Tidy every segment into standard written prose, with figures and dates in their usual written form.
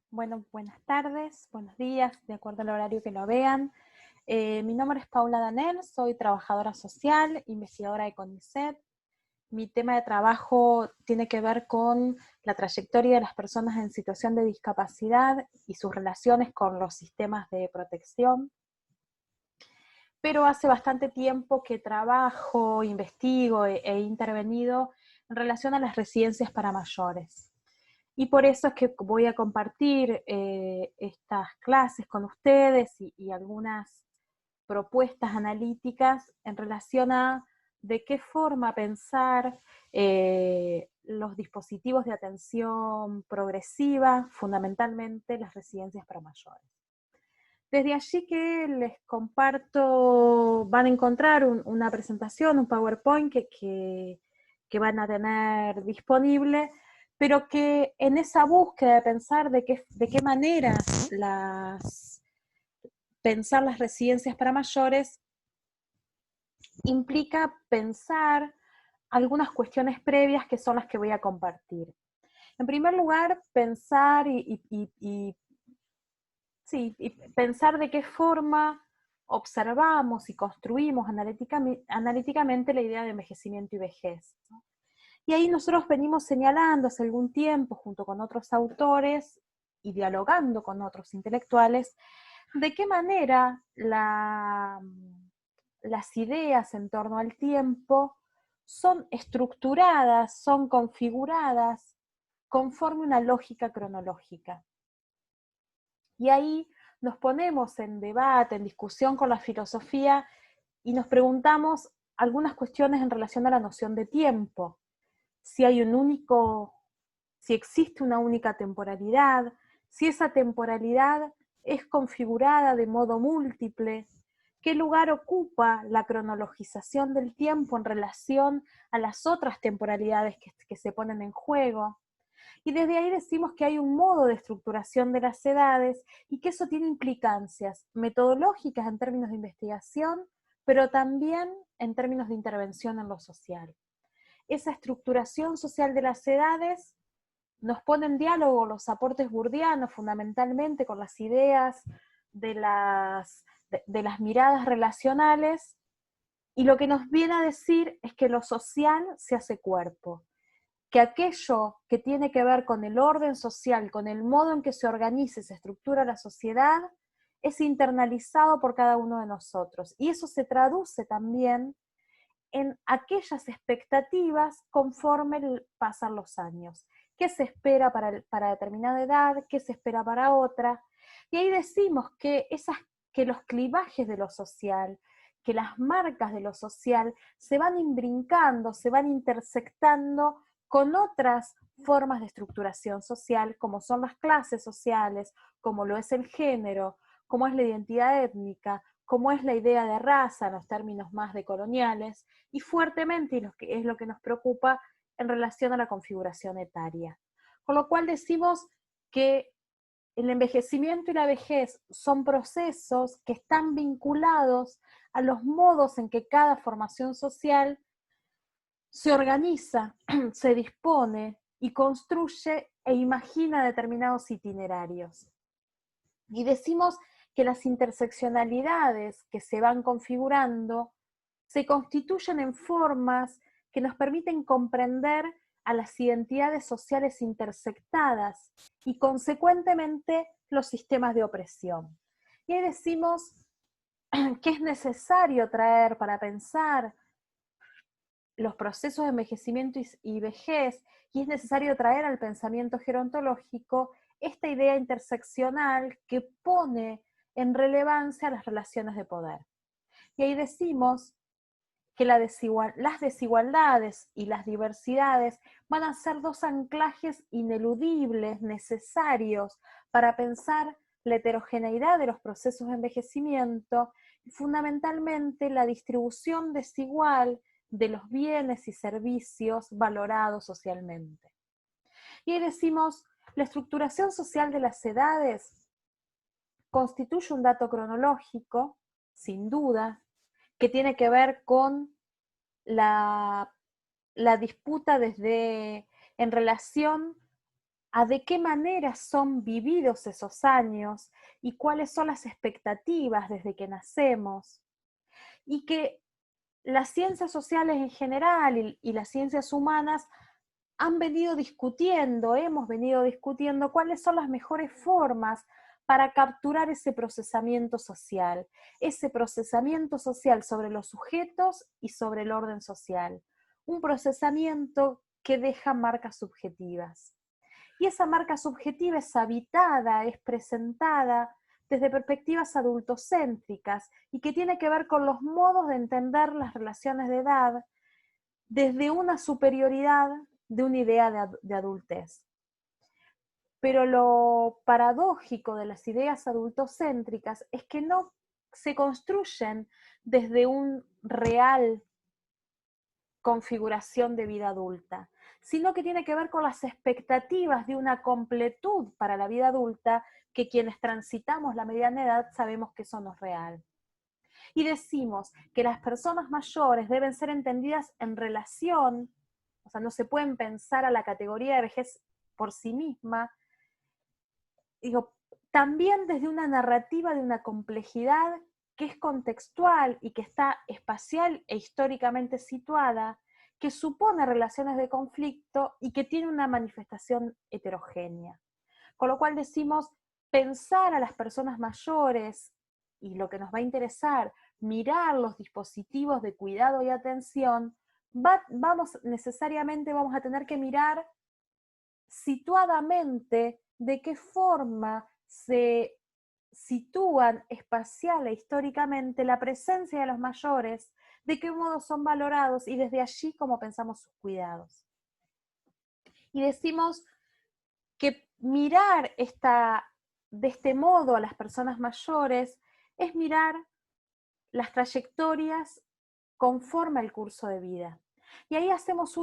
Bueno, buenas tardes, buenos días, de acuerdo al horario que lo vean. Mi nombre es Paula Danel, soy trabajadora social, investigadora de CONICET. Mi tema de trabajo tiene que ver con la trayectoria de las personas en situación de discapacidad y sus relaciones con los sistemas de protección. Pero hace bastante tiempo que trabajo, investigo he intervenido en relación a las residencias para mayores. Y por eso es que voy a compartir estas clases con ustedes y algunas propuestas analíticas en relación a de qué forma pensar los dispositivos de atención progresiva, fundamentalmente las residencias para mayores. Desde allí que les comparto, van a encontrar una presentación, un PowerPoint que van a tener disponible, pero que en esa búsqueda de pensar de qué manera pensar las residencias para mayores implica pensar algunas cuestiones previas que son las que voy a compartir. En primer lugar, pensar y pensar de qué forma observamos y construimos analíticamente la idea de envejecimiento y vejez. Y ahí nosotros venimos señalando hace algún tiempo, junto con otros autores y dialogando con otros intelectuales, de qué manera las ideas en torno al tiempo son estructuradas, son configuradas conforme una lógica cronológica. Y ahí nos ponemos en debate, en discusión con la filosofía y nos preguntamos algunas cuestiones en relación a la noción de tiempo. Si hay si existe una única temporalidad, si esa temporalidad es configurada de modo múltiple, qué lugar ocupa la cronologización del tiempo en relación a las otras temporalidades que se ponen en juego. Y desde ahí decimos que hay un modo de estructuración de las edades y que eso tiene implicancias metodológicas en términos de investigación, pero también en términos de intervención en lo social. Esa estructuración social de las edades nos pone en diálogo los aportes burdianos, fundamentalmente con las ideas de las miradas relacionales, y lo que nos viene a decir es que lo social se hace cuerpo, que aquello que tiene que ver con el orden social, con el modo en que se organiza y se estructura la sociedad, es internalizado por cada uno de nosotros. Y eso se traduce también en aquellas expectativas conforme pasan los años. ¿Qué se espera para determinada edad? ¿Qué se espera para otra? Y ahí decimos que los clivajes de lo social, que las marcas de lo social se van imbrincando, se van intersectando con otras formas de estructuración social, como son las clases sociales, como lo es el género, como es la identidad étnica, como es la idea de raza en los términos más decoloniales, y fuertemente, y es lo que nos preocupa, en relación a la configuración etaria. Con lo cual decimos que el envejecimiento y la vejez son procesos que están vinculados a los modos en que cada formación social se organiza, se dispone y construye e imagina determinados itinerarios. Y decimos que las interseccionalidades que se van configurando se constituyen en formas que nos permiten comprender a las identidades sociales intersectadas y consecuentemente los sistemas de opresión. Y ahí decimos que es necesario traer para pensar los procesos de envejecimiento y vejez, y es necesario traer al pensamiento gerontológico esta idea interseccional que pone en relevancia las relaciones de poder. Y ahí decimos que las desigualdades y las diversidades van a ser dos anclajes ineludibles, necesarios para pensar la heterogeneidad de los procesos de envejecimiento y fundamentalmente la distribución desigual de los bienes y servicios valorados socialmente. Y ahí decimos, la estructuración social de las edades constituye un dato cronológico, sin duda, que tiene que ver con la disputa en relación a de qué manera son vividos esos años y cuáles son las expectativas desde que nacemos, y que las ciencias sociales en general y las ciencias humanas hemos venido discutiendo cuáles son las mejores formas para capturar ese procesamiento social sobre los sujetos y sobre el orden social. Un procesamiento que deja marcas subjetivas. Y esa marca subjetiva es habitada, es presentada desde perspectivas adultocéntricas y que tiene que ver con los modos de entender las relaciones de edad desde una superioridad de una idea de adultez. Pero lo paradójico de las ideas adultocéntricas es que no se construyen desde un real configuración de vida adulta, sino que tiene que ver con las expectativas de una completud para la vida adulta que quienes transitamos la mediana edad sabemos que eso no es real. Y decimos que las personas mayores deben ser entendidas en relación, o sea, no se pueden pensar a la categoría de vejez por sí misma, digo, también desde una narrativa de una complejidad que es contextual y que está espacial e históricamente situada, que supone relaciones de conflicto y que tiene una manifestación heterogénea. Con lo cual decimos, pensar a las personas mayores, y lo que nos va a interesar, mirar los dispositivos de cuidado y atención, necesariamente vamos a tener que mirar situadamente de qué forma se sitúan espacial e históricamente la presencia de los mayores, de qué modo son valorados y desde allí cómo pensamos sus cuidados. Y decimos que mirar de este modo a las personas mayores es mirar las trayectorias conforme al curso de vida. Y ahí hacemos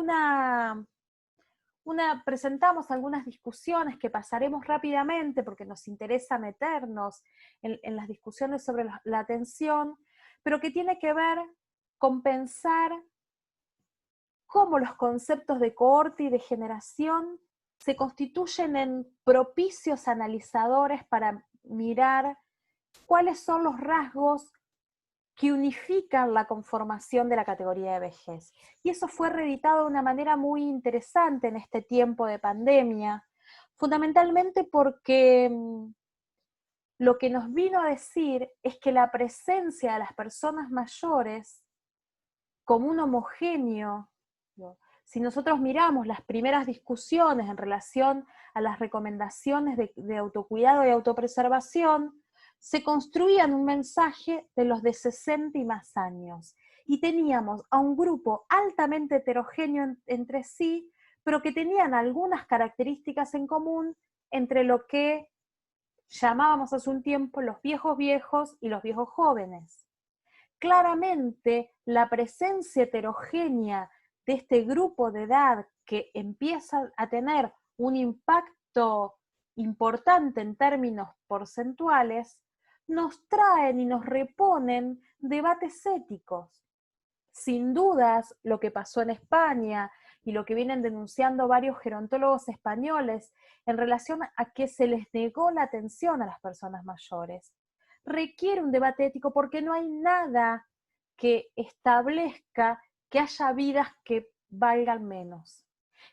presentamos algunas discusiones que pasaremos rápidamente porque nos interesa meternos en las discusiones sobre la atención, pero que tiene que ver con pensar cómo los conceptos de cohorte y de generación se constituyen en propicios analizadores para mirar cuáles son los rasgos que unifican la conformación de la categoría de vejez. Y eso fue reeditado de una manera muy interesante en este tiempo de pandemia, fundamentalmente porque lo que nos vino a decir es que la presencia de las personas mayores como un homogéneo, ¿no? Si nosotros miramos las primeras discusiones en relación a las recomendaciones de autocuidado y autopreservación, se construían un mensaje de los de 60 y más años. Y teníamos a un grupo altamente heterogéneo entre sí, pero que tenían algunas características en común entre lo que llamábamos hace un tiempo los viejos viejos y los viejos jóvenes. Claramente, la presencia heterogénea de este grupo de edad que empieza a tener un impacto importante en términos porcentuales, nos traen y nos reponen debates éticos. Sin dudas, lo que pasó en España y lo que vienen denunciando varios gerontólogos españoles en relación a que se les negó la atención a las personas mayores, requiere un debate ético porque no hay nada que establezca que haya vidas que valgan menos.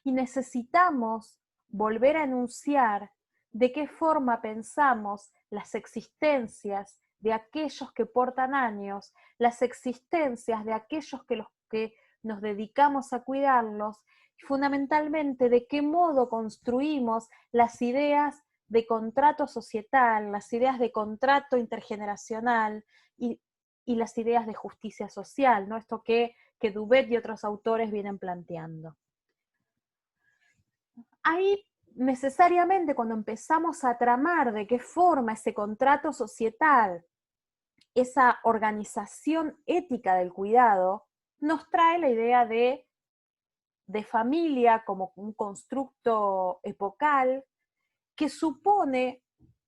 Y necesitamos volver a enunciar de qué forma pensamos las existencias de aquellos que portan años, las existencias de aquellos que los que nos dedicamos a cuidarlos, y fundamentalmente de qué modo construimos las ideas de contrato societal, las ideas de contrato intergeneracional y las ideas de justicia social, ¿no? Esto que Dubet y otros autores vienen planteando. Ahí necesariamente cuando empezamos a tramar de qué forma ese contrato societal, esa organización ética del cuidado, nos trae la idea de familia como un constructo epocal que supone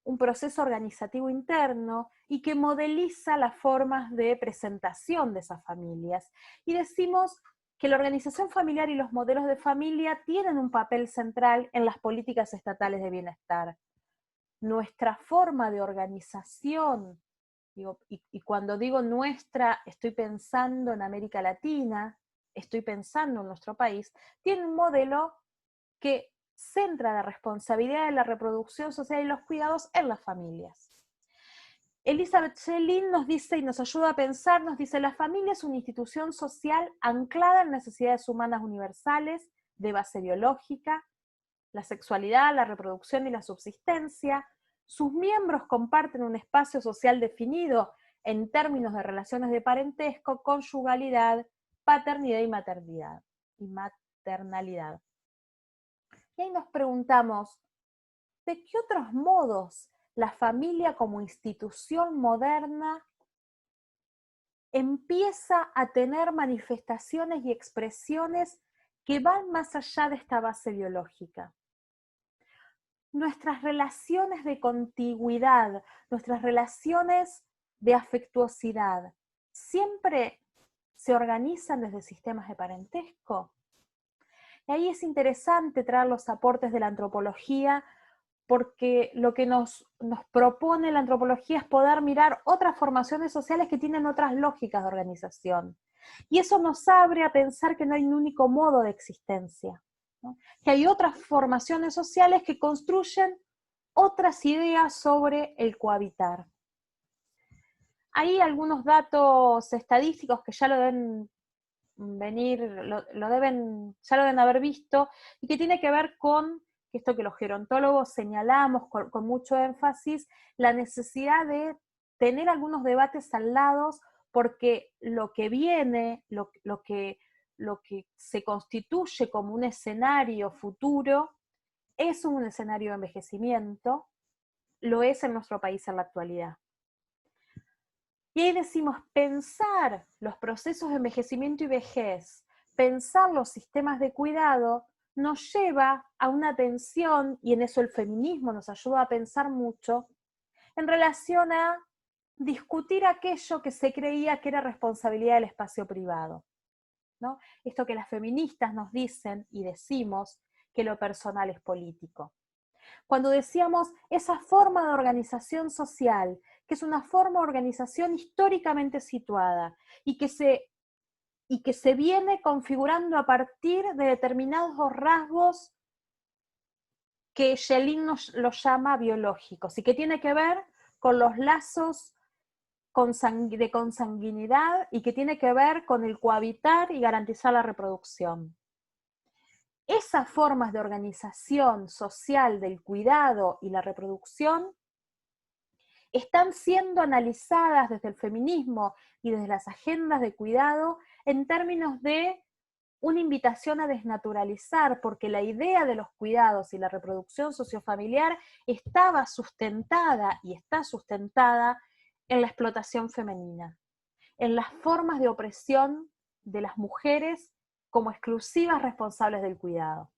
un proceso organizativo interno y que modeliza las formas de presentación de esas familias. Y decimos que la organización familiar y los modelos de familia tienen un papel central en las políticas estatales de bienestar. Nuestra forma de organización, y cuando digo nuestra, estoy pensando en América Latina, estoy pensando en nuestro país, tiene un modelo que centra la responsabilidad de la reproducción social y los cuidados en las familias. Elizabeth Schelin nos dice y nos ayuda a pensar, nos dice, la familia es una institución social anclada en necesidades humanas universales de base biológica, la sexualidad, la reproducción y la subsistencia. Sus miembros comparten un espacio social definido en términos de relaciones de parentesco, conyugalidad, paternidad y maternidad. Y ahí nos preguntamos, ¿de qué otros modos la familia como institución moderna empieza a tener manifestaciones y expresiones que van más allá de esta base biológica? Nuestras relaciones de contigüidad, nuestras relaciones de afectuosidad, ¿siempre se organizan desde sistemas de parentesco? Y ahí es interesante traer los aportes de la antropología, porque lo que nos propone la antropología es poder mirar otras formaciones sociales que tienen otras lógicas de organización. Y eso nos abre a pensar que no hay un único modo de existencia, ¿no? Que hay otras formaciones sociales que construyen otras ideas sobre el cohabitar. Hay algunos datos estadísticos que ya lo deben venir, ya lo deben haber visto, y que tiene que ver con esto que los gerontólogos señalamos con mucho énfasis, la necesidad de tener algunos debates al lado, porque lo que viene, lo que se constituye como un escenario futuro, es un escenario de envejecimiento, lo es en nuestro país en la actualidad. Y ahí decimos, pensar los procesos de envejecimiento y vejez, pensar los sistemas de cuidado, nos lleva a una atención, y en eso el feminismo nos ayuda a pensar mucho, en relación a discutir aquello que se creía que era responsabilidad del espacio privado, ¿no? Esto que las feministas nos dicen y decimos, que lo personal es político. Cuando decíamos esa forma de organización social, que es una forma de organización históricamente situada y que se viene configurando a partir de determinados rasgos que Schelin los llama biológicos y que tiene que ver con los lazos de consanguinidad y que tiene que ver con el cohabitar y garantizar la reproducción. Esas formas de organización social del cuidado y la reproducción están siendo analizadas desde el feminismo y desde las agendas de cuidado en términos de una invitación a desnaturalizar, porque la idea de los cuidados y la reproducción sociofamiliar estaba sustentada y está sustentada en la explotación femenina, en las formas de opresión de las mujeres como exclusivas responsables del cuidado.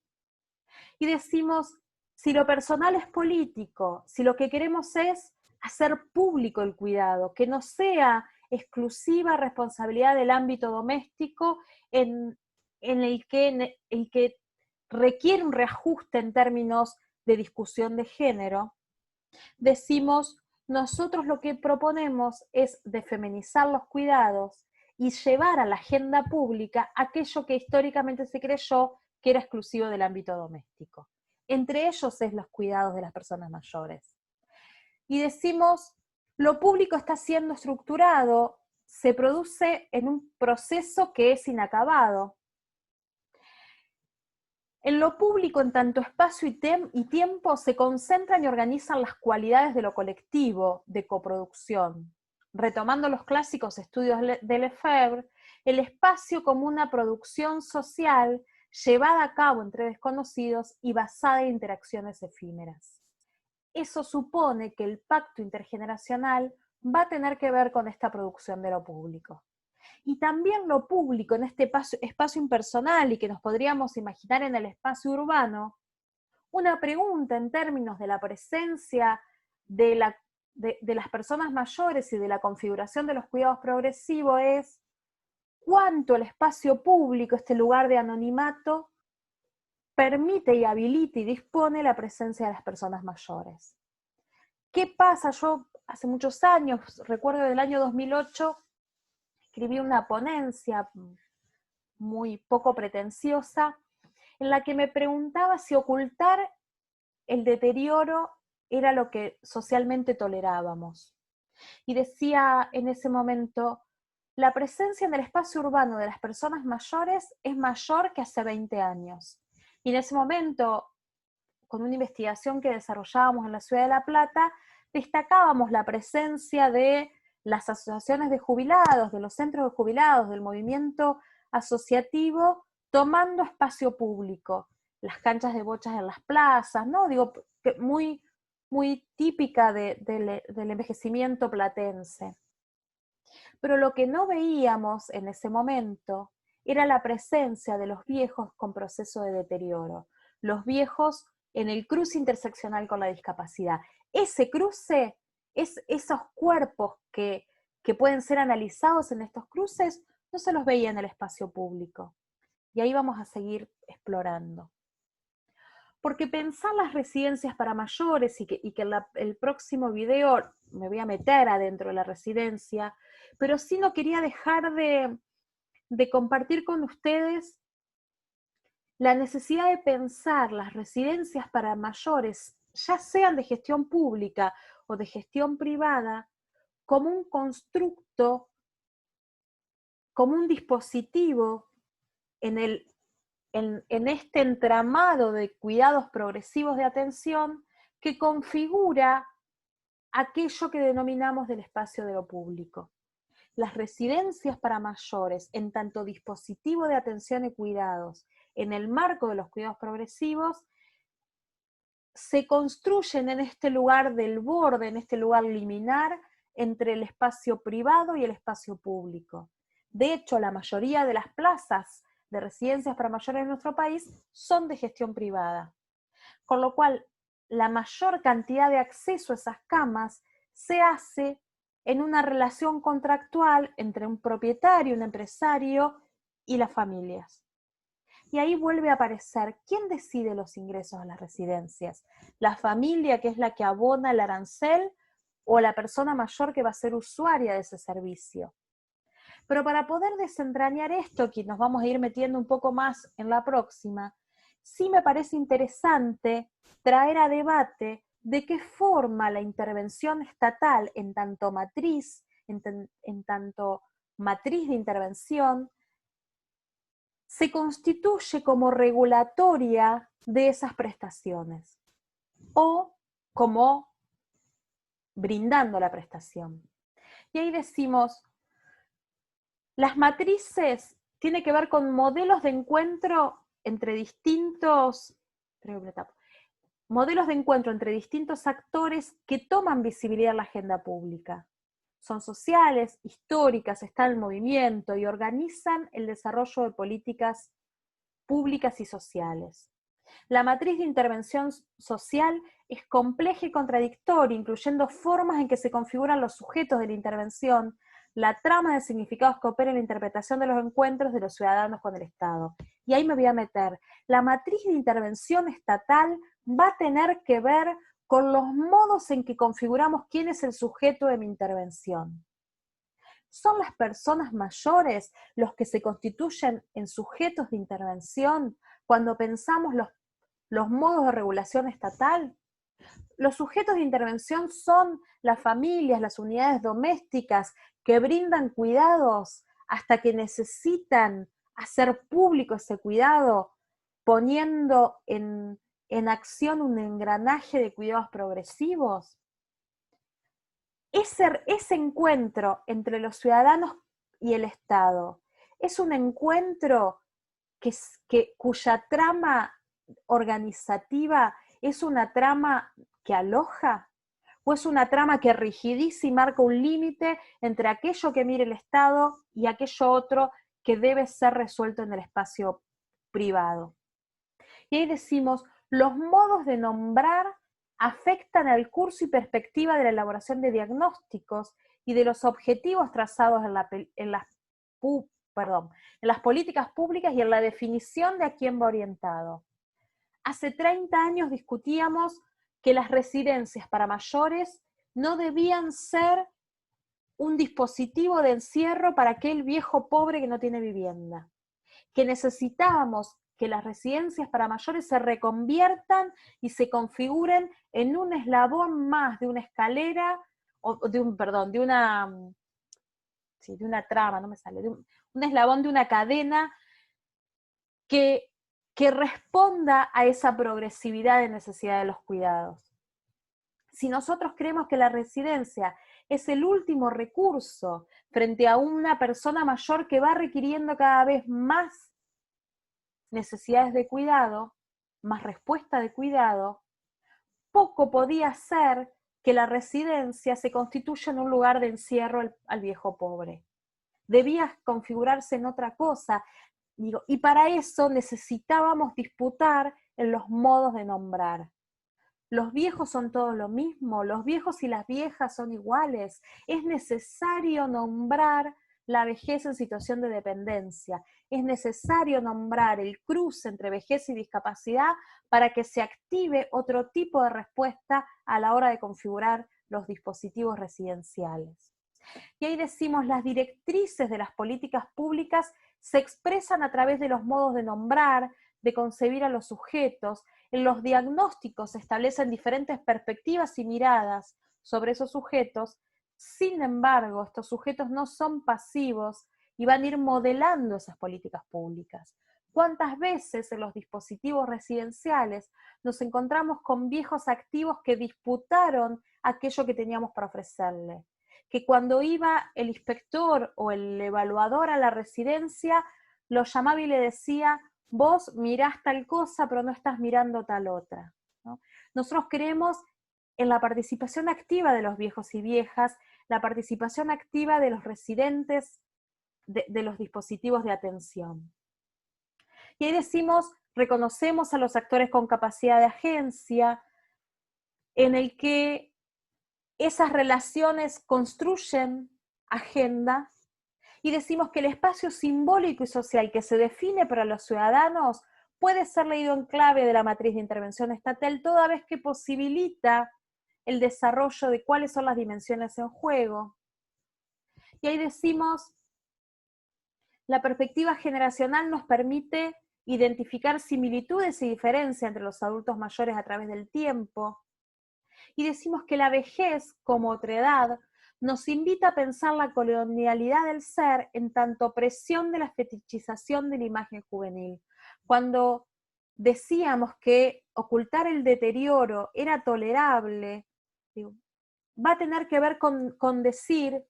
Y decimos, si lo personal es político, si lo que queremos es hacer público el cuidado, que no sea exclusiva responsabilidad del ámbito doméstico en el que requiere un reajuste en términos de discusión de género, decimos, nosotros lo que proponemos es defeminizar los cuidados y llevar a la agenda pública aquello que históricamente se creyó que era exclusivo del ámbito doméstico. Entre ellos es los cuidados de las personas mayores. Y decimos, lo público está siendo estructurado, se produce en un proceso que es inacabado. En lo público, en tanto espacio y tiempo, se concentran y organizan las cualidades de lo colectivo, de coproducción. Retomando los clásicos estudios de Lefebvre, el espacio como una producción social llevada a cabo entre desconocidos y basada en interacciones efímeras. Eso supone que el pacto intergeneracional va a tener que ver con esta producción de lo público. Y también lo público en este espacio impersonal y que nos podríamos imaginar en el espacio urbano, una pregunta en términos de la presencia de las personas mayores y de la configuración de los cuidados progresivos es, cuánto el espacio público, este lugar de anonimato, permite y habilita y dispone la presencia de las personas mayores. ¿Qué pasa? Yo hace muchos años, recuerdo del año 2008, escribí una ponencia muy poco pretenciosa, en la que me preguntaba si ocultar el deterioro era lo que socialmente tolerábamos. Y decía en ese momento, la presencia en el espacio urbano de las personas mayores es mayor que hace 20 años. Y en ese momento, con una investigación que desarrollábamos en la ciudad de La Plata, destacábamos la presencia de las asociaciones de jubilados, de los centros de jubilados, del movimiento asociativo, tomando espacio público, las canchas de bochas en las plazas, ¿no? Digo, muy, muy típica del envejecimiento platense. Pero lo que no veíamos en ese momento era la presencia de los viejos con proceso de deterioro, los viejos en el cruce interseccional con la discapacidad. Ese cruce, esos cuerpos que pueden ser analizados en estos cruces, no se los veía en el espacio público. Y ahí vamos a seguir explorando. Porque pensar las residencias para mayores y que el próximo video me voy a meter adentro de la residencia, pero sí no quería dejar de compartir con ustedes la necesidad de pensar las residencias para mayores, ya sean de gestión pública o de gestión privada, como un constructo, como un dispositivo en este entramado de cuidados progresivos de atención que configura aquello que denominamos del espacio de lo público. Las residencias para mayores, en tanto dispositivo de atención y cuidados, en el marco de los cuidados progresivos, se construyen en este lugar del borde, en este lugar liminar entre el espacio privado y el espacio público. De hecho, la mayoría de las plazas de residencias para mayores en nuestro país son de gestión privada. Con lo cual, la mayor cantidad de acceso a esas camas se hace en una relación contractual entre un propietario, un empresario y las familias. Y ahí vuelve a aparecer, ¿quién decide los ingresos a las residencias? ¿La familia, que es la que abona el arancel, o la persona mayor que va a ser usuaria de ese servicio? Pero para poder desentrañar esto, que nos vamos a ir metiendo un poco más en la próxima, sí me parece interesante traer a debate de qué forma la intervención estatal en tanto matriz de intervención, se constituye como regulatoria de esas prestaciones o como brindando la prestación. Y ahí decimos, las matrices tienen que ver con modelos de encuentro entre distintos actores que toman visibilidad en la agenda pública. Son sociales, históricas, están en movimiento y organizan el desarrollo de políticas públicas y sociales. La matriz de intervención social es compleja y contradictoria, incluyendo formas en que se configuran los sujetos de la intervención, la trama de significados que opera en la interpretación de los encuentros de los ciudadanos con el Estado. Y ahí me voy a meter. La matriz de intervención estatal va a tener que ver con los modos en que configuramos quién es el sujeto de mi intervención. ¿Son las personas mayores los que se constituyen en sujetos de intervención cuando pensamos los modos de regulación estatal? Los sujetos de intervención son las familias, las unidades domésticas que brindan cuidados hasta que necesitan hacer público ese cuidado, poniendo en acción un engranaje de cuidados progresivos. Ese encuentro entre los ciudadanos y el Estado es un encuentro cuya trama organizativa es una trama que aloja, o es una trama que rigidiza y marca un límite entre aquello que mire el Estado y aquello otro que debe ser resuelto en el espacio privado. Y ahí decimos, los modos de nombrar afectan al curso y perspectiva de la elaboración de diagnósticos y de los objetivos trazados en las en las políticas públicas y en la definición de a quién va orientado. Hace 30 años discutíamos que las residencias para mayores no debían ser un dispositivo de encierro para aquel viejo pobre que no tiene vivienda, que necesitábamos que las residencias para mayores se reconviertan y se configuren en un eslabón más de una escalera, o de una trama, no me sale, un eslabón de una cadena que responda a esa progresividad de necesidad de los cuidados. Si nosotros creemos que la residencia es el último recurso frente a una persona mayor que va requiriendo cada vez más necesidades de cuidado, más respuesta de cuidado, poco podía ser que la residencia se constituya en un lugar de encierro al viejo pobre. Debía configurarse en otra cosa, y para eso necesitábamos disputar en los modos de nombrar. Los viejos son todos lo mismo, los viejos y las viejas son iguales. Es necesario nombrar la vejez en situación de dependencia. Es necesario nombrar el cruce entre vejez y discapacidad para que se active otro tipo de respuesta a la hora de configurar los dispositivos residenciales. Y ahí decimos, las directrices de las políticas públicas se expresan a través de los modos de nombrar, de concebir a los sujetos. En los diagnósticos se establecen diferentes perspectivas y miradas sobre esos sujetos. Sin embargo, estos sujetos no son pasivos y van a ir modelando esas políticas públicas. ¿Cuántas veces en los dispositivos residenciales nos encontramos con viejos activos que disputaron aquello que teníamos para ofrecerle? Que cuando iba el inspector o el evaluador a la residencia, lo llamaba y le decía, vos mirás tal cosa, pero no estás mirando tal otra, ¿no? Nosotros creemos en la participación activa de los viejos y viejas, la participación activa de los residentes de los dispositivos de atención. Y ahí decimos, reconocemos a los actores con capacidad de agencia, en el que esas relaciones construyen agenda, y decimos que el espacio simbólico y social que se define para los ciudadanos puede ser leído en clave de la matriz de intervención estatal, toda vez que posibilita el desarrollo de cuáles son las dimensiones en juego. Y ahí decimos, la perspectiva generacional nos permite identificar similitudes y diferencias entre los adultos mayores a través del tiempo. Y decimos que la vejez, como otredad, nos invita a pensar la colonialidad del ser en tanto presión de la fetichización de la imagen juvenil. Cuando decíamos que ocultar el deterioro era tolerable, va a tener que ver con decir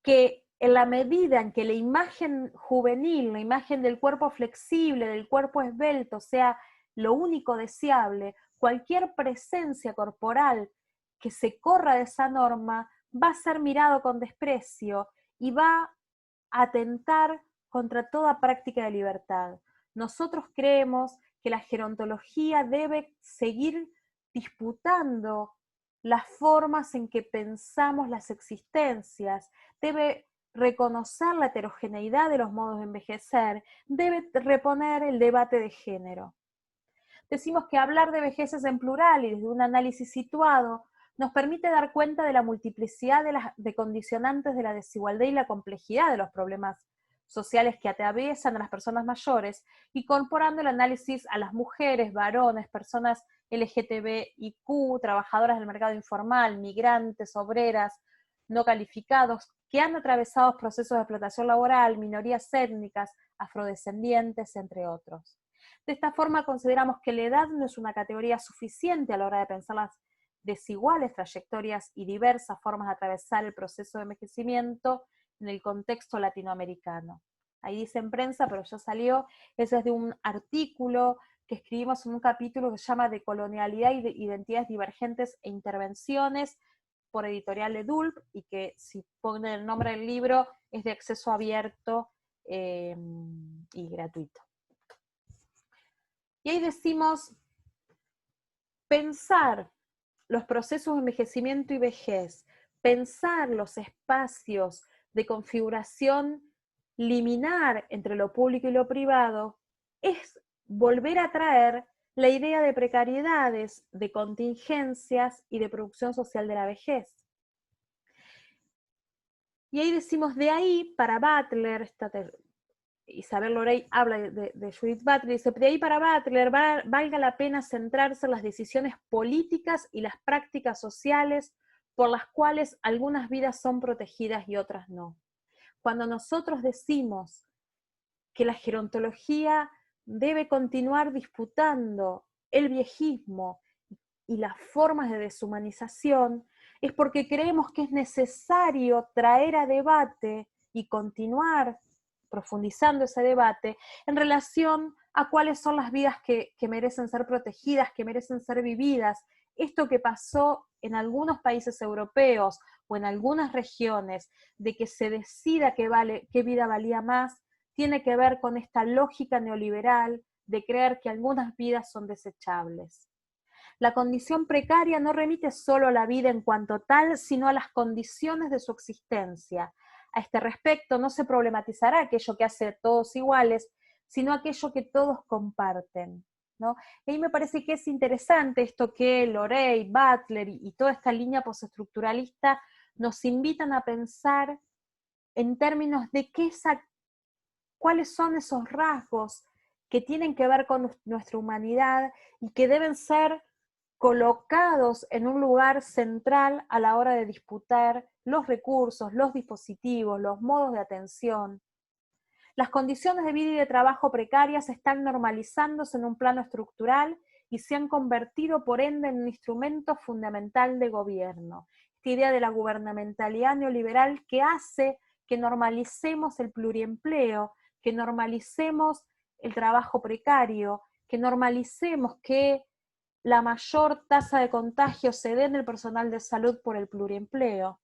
que en la medida en que la imagen juvenil, la imagen del cuerpo flexible, del cuerpo esbelto, sea lo único deseable, cualquier presencia corporal que se corra de esa norma va a ser mirado con desprecio y va a atentar contra toda práctica de libertad. Nosotros creemos que la gerontología debe seguir disputando las formas en que pensamos las existencias, debe reconocer la heterogeneidad de los modos de envejecer, debe reponer el debate de género. Decimos que hablar de vejeces en plural y desde un análisis situado nos permite dar cuenta de la multiplicidad de condicionantes de la desigualdad y la complejidad de los problemas sociales que atraviesan a las personas mayores, incorporando el análisis a las mujeres, varones, personas LGTBIQ, trabajadoras del mercado informal, migrantes, obreras, no calificados, que han atravesado procesos de explotación laboral, minorías étnicas, afrodescendientes, entre otros. De esta forma consideramos que la edad no es una categoría suficiente a la hora de pensar las desiguales trayectorias y diversas formas de atravesar el proceso de envejecimiento en el contexto latinoamericano. Ahí dice en prensa, pero ya salió, ese es de un artículo que escribimos en un capítulo que se llama Decolonialidad y de Identidades Divergentes e Intervenciones, por editorial EDULP, y que si ponen el nombre del libro es de acceso abierto y gratuito. Y ahí decimos, pensar los procesos de envejecimiento y vejez, pensar los espacios de configuración liminar entre lo público y lo privado es volver a traer la idea de precariedades, de contingencias y de producción social de la vejez. Y ahí decimos, de ahí para Butler, Isabel Lorey habla de Judith Butler, dice, de ahí para Butler valga la pena centrarse en las decisiones políticas y las prácticas sociales por las cuales algunas vidas son protegidas y otras no. Cuando nosotros decimos que la gerontología debe continuar disputando el viejismo y las formas de deshumanización, es porque creemos que es necesario traer a debate y continuar profundizando ese debate en relación a cuáles son las vidas que merecen ser protegidas, que merecen ser vividas. Esto que pasó en algunos países europeos o en algunas regiones, de que se decida qué vida valía más, tiene que ver con esta lógica neoliberal de creer que algunas vidas son desechables. La condición precaria no remite solo a la vida en cuanto tal, sino a las condiciones de su existencia. A este respecto, no se problematizará aquello que hace a todos iguales, sino aquello que todos comparten, ¿no? Y ahí me parece que es interesante esto que Lorey, Butler y toda esta línea postestructuralista nos invitan a pensar en términos de cuáles son esos rasgos que tienen que ver con nuestra humanidad y que deben ser colocados en un lugar central a la hora de disputar los recursos, los dispositivos, los modos de atención. Las condiciones de vida y de trabajo precarias están normalizándose en un plano estructural y se han convertido por ende en un instrumento fundamental de gobierno. Esta idea de la gubernamentalidad neoliberal que hace que normalicemos el pluriempleo, que normalicemos el trabajo precario, que normalicemos que la mayor tasa de contagio se dé en el personal de salud por el pluriempleo.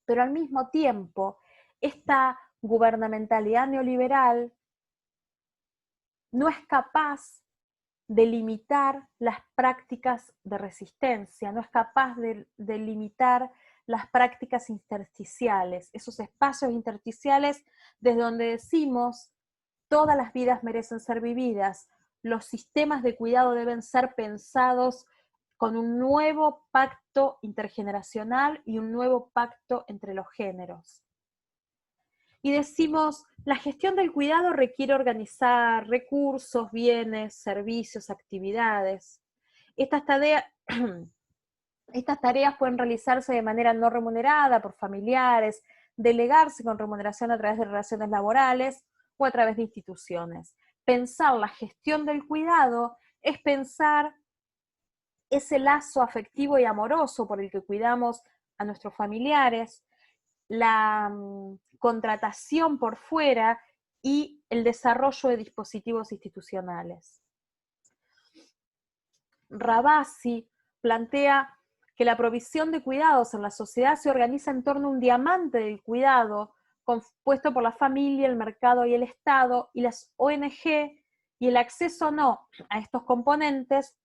Pero al mismo tiempo, esta gubernamentalidad neoliberal no es capaz de limitar las prácticas de resistencia, no es capaz de limitar las prácticas intersticiales, esos espacios intersticiales desde donde decimos todas las vidas merecen ser vividas, los sistemas de cuidado deben ser pensados con un nuevo pacto intergeneracional y un nuevo pacto entre los géneros. Y decimos, la gestión del cuidado requiere organizar recursos, bienes, servicios, actividades. Estas tareas pueden realizarse de manera no remunerada por familiares, delegarse con remuneración a través de relaciones laborales o a través de instituciones. Pensar la gestión del cuidado es pensar ese lazo afectivo y amoroso por el que cuidamos a nuestros familiares, la contratación por fuera y el desarrollo de dispositivos institucionales. Ravasi plantea que la provisión de cuidados en la sociedad se organiza en torno a un diamante del cuidado compuesto por la familia, el mercado y el Estado, y las ONG, y el acceso o no a estos componentes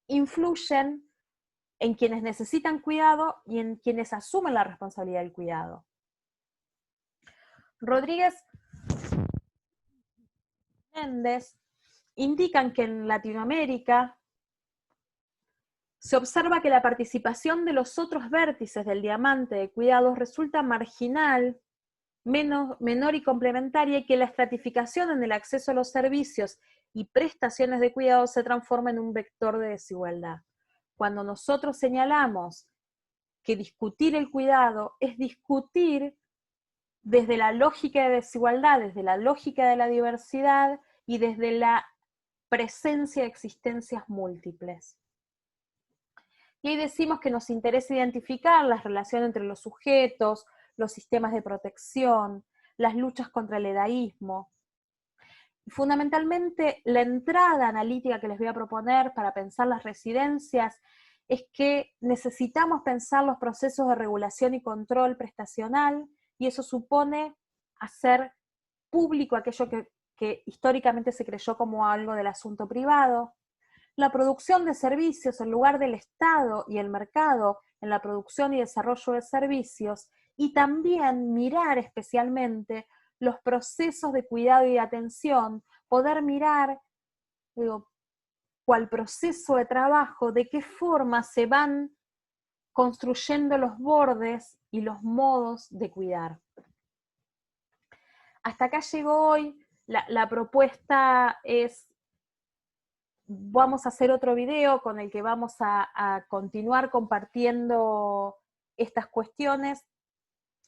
influyen en quienes necesitan cuidado y en quienes asumen la responsabilidad del cuidado. Rodríguez Méndez indican que en Latinoamérica se observa que la participación de los otros vértices del diamante de cuidados resulta marginal, menor y complementaria, y que la estratificación en el acceso a los servicios y prestaciones de cuidado se transforma en un vector de desigualdad. Cuando nosotros señalamos que discutir el cuidado es discutir desde la lógica de desigualdad, desde la lógica de la diversidad y desde la presencia de existencias múltiples. Y ahí decimos que nos interesa identificar las relaciones entre los sujetos, los sistemas de protección, las luchas contra el edaísmo. Y fundamentalmente, la entrada analítica que les voy a proponer para pensar las residencias es que necesitamos pensar los procesos de regulación y control prestacional, y eso supone hacer público aquello que históricamente se creyó como algo del asunto privado, la producción de servicios en lugar del Estado y el mercado en la producción y desarrollo de servicios, y también mirar especialmente los procesos de cuidado y de atención, poder mirar, digo, cuál proceso de trabajo, de qué forma se van construyendo los bordes y los modos de cuidar. Hasta acá llegó hoy, la propuesta es, vamos a hacer otro video con el que vamos a continuar compartiendo estas cuestiones.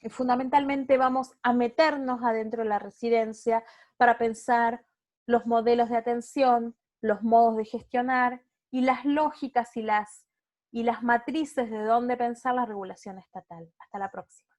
Fundamentalmente vamos a meternos adentro de la residencia para pensar los modelos de atención, los modos de gestionar y las lógicas y las matrices de dónde pensar la regulación estatal. Hasta la próxima.